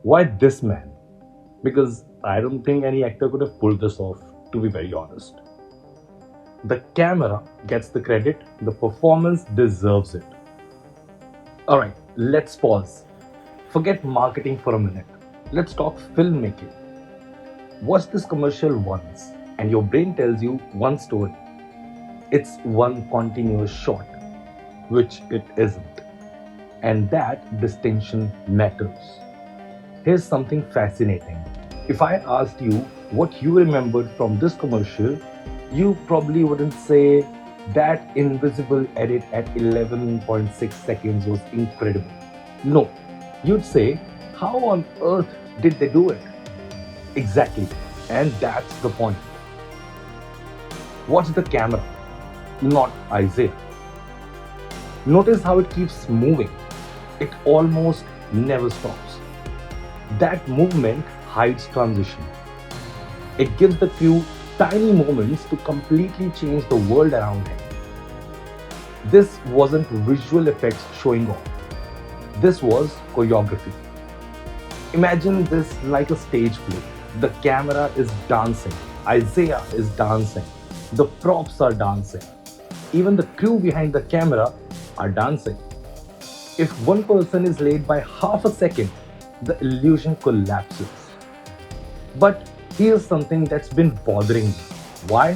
Why this man? Because I don't think any actor could have pulled this off, to be very honest. The camera gets the credit, the performance deserves it. Alright, let's pause. Forget marketing for a minute. Let's talk filmmaking. Watch this commercial once, and your brain tells you one story. It's one continuous shot, which it isn't. And that distinction matters. Here's something fascinating. If I asked you what you remembered from this commercial, you probably wouldn't say that invisible edit at 11.6 seconds was incredible. No, you'd say, how on earth did they do it? Exactly. And that's the point. Watch the camera, not Isaiah. Notice how it keeps moving. It almost never stops. That movement hides transition. It gives the cue tiny moments to completely change the world around him. This wasn't visual effects showing off. This was choreography. Imagine this like a stage play. The camera is dancing. Isaiah is dancing. The props are dancing. Even the crew behind the camera are dancing. If one person is late by half a second, the illusion collapses. But here's something that's been bothering me. Why?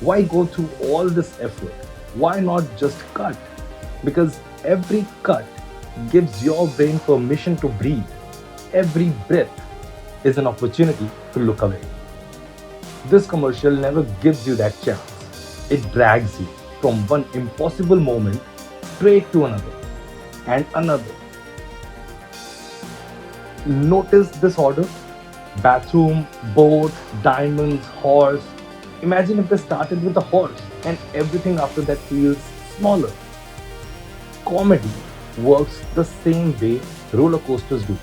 Why go through all this effort? Why not just cut? Because every cut gives your brain permission to breathe. Every breath is an opportunity to look away. This commercial never gives you that chance. It drags you from one impossible moment straight to another and another. Notice this order: bathroom, boat, diamonds, horse. Imagine if they started with a horse and everything after that feels smaller. Comedy works the same way roller coasters do.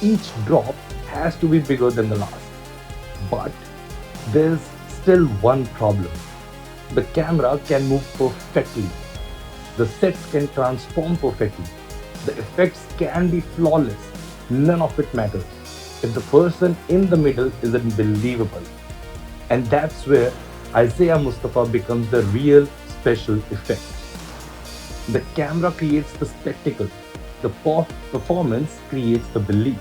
Each drop has to be bigger than the last. But there's still one problem. The camera can move perfectly. The sets can transform perfectly. The effects can be flawless. None of it matters if the person in the middle isn't believable. And that's where Isaiah Mustafa becomes the real special effect. The camera creates the spectacle, the performance creates the belief.